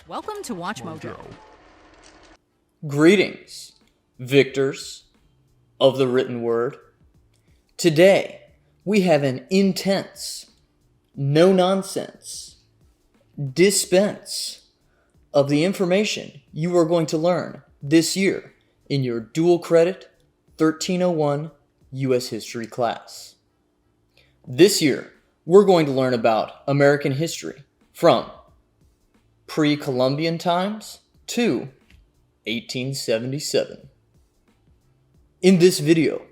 Welcome to Watch Mojo. Greetings, victors of the written word. Today, we have an intense, no-nonsense dispense of the information you are going to learn this year in your dual credit 1301 U.S. History class. This year, we're going to learn about American history from pre-Columbian times to 1877. In this video,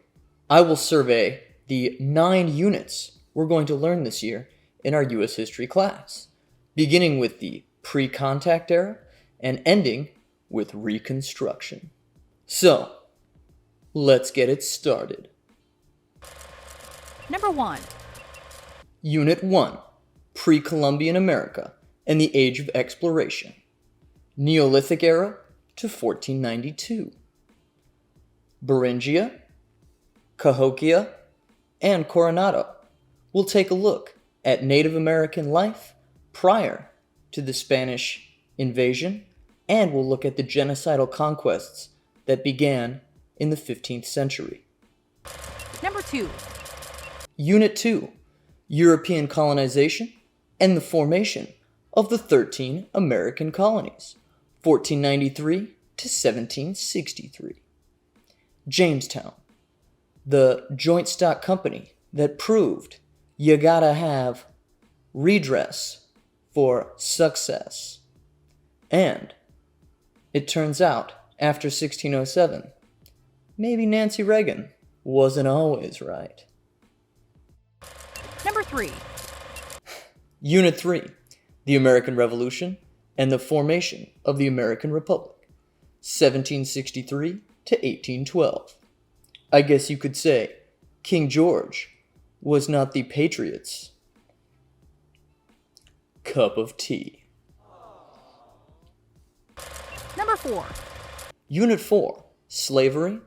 I will survey the 9 units we're going to learn this year in our U.S. history class, beginning with the pre-contact era and ending with Reconstruction. So, let's get it started. Number 1. Unit 1, Pre-Columbian America and the Age of Exploration, Neolithic era to 1492. Beringia, Cahokia, and Coronado will take a look at Native American life prior to the Spanish invasion, and we'll look at the genocidal conquests that began in the 15th century. Number 2. Unit 2, European colonization and the formation of the 13 American colonies, 1493 to 1763. Jamestown, the joint stock company that proved you gotta have redress for success. And it turns out, after 1607, maybe Nancy Reagan wasn't always right. Number 3. Unit 3, the American Revolution and the formation of the American Republic, 1763 to 1812. I guess you could say King George was not the Patriots' cup of tea. Number 4. Unit 4, Slavery,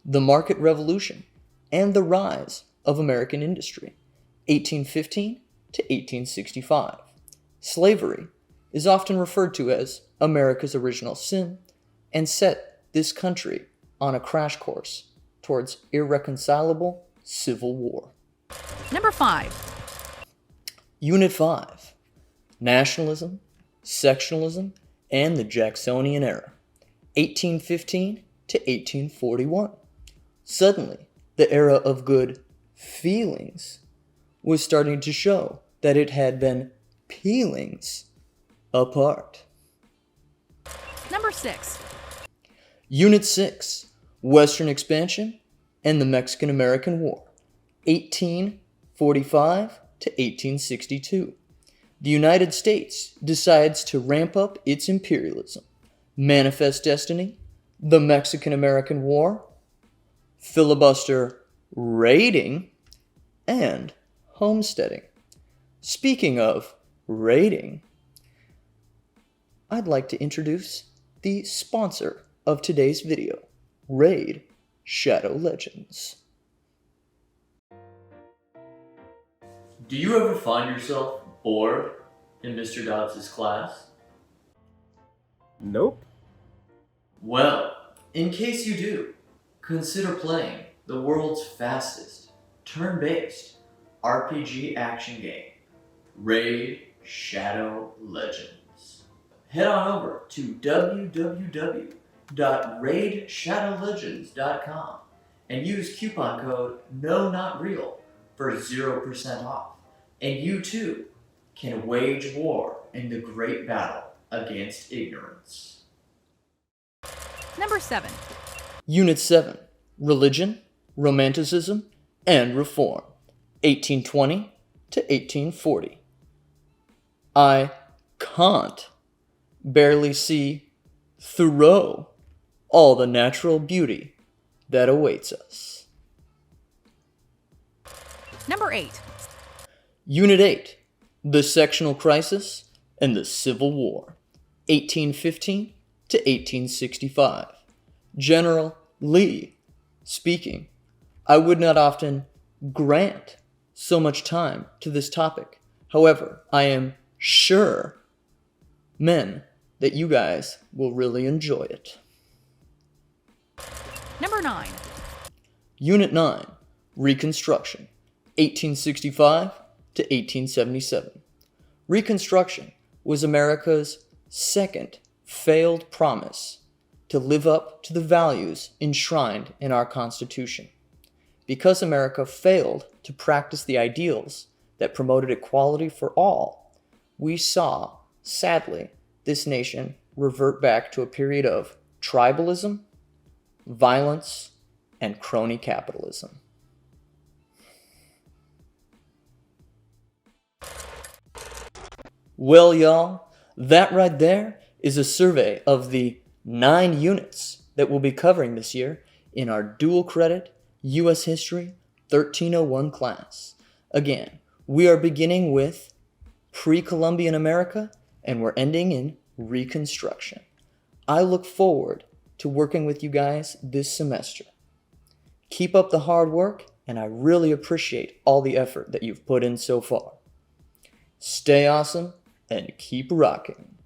the Market Revolution, and the Rise of American Industry, 1815 to 1865. Slavery is often referred to as America's original sin and set this country on a crash course towards irreconcilable civil war. Number 5. Unit 5, Nationalism, Sectionalism, and the Jacksonian Era, 1815 to 1841. Suddenly, the era of good feelings was starting to show that it had been peelings apart. Number 6. Unit 6, Western Expansion and the Mexican-American War, 1845 to 1862. The United States decides to ramp up its imperialism. Manifest Destiny, the Mexican-American War, filibuster raiding, and homesteading. Speaking of raiding, I'd like to introduce the sponsor of today's video, Raid Shadow Legends. Do you ever find yourself bored in Mr. Dodds' class? Nope. Well, in case you do, consider playing the world's fastest, turn-based RPG action game, Raid Shadow Legends. Head on over to www.raidshadowlegends.com and use coupon code NONOTREAL for 0% off. And you too can wage war in the great battle against ignorance. Number 7. Unit 7, Religion, Romanticism, and Reform, 1820 to 1840. I can't barely see through all the natural beauty that awaits us. Number 8. Unit 8, The Sectional Crisis and the Civil War, 1815 to 1865. General Lee speaking. I would not often grant so much time to this topic. However, I am sure men that you guys will really enjoy it. Number 9. Unit 9, Reconstruction, 1865 to 1877. Reconstruction was America's second failed promise to live up to the values enshrined in our Constitution. Because America failed to practice the ideals that promoted equality for all, we saw, sadly, this nation revert back to a period of tribalism, violence, and crony capitalism. Well, y'all, that right there is a survey of the 9 units that we'll be covering this year in our dual credit U.S. History 1301 class. Again, we are beginning with pre-Columbian America and we're ending in Reconstruction. I look forward to working with you guys this semester. Keep up the hard work, and I really appreciate all the effort that you've put in so far. Stay awesome and keep rocking.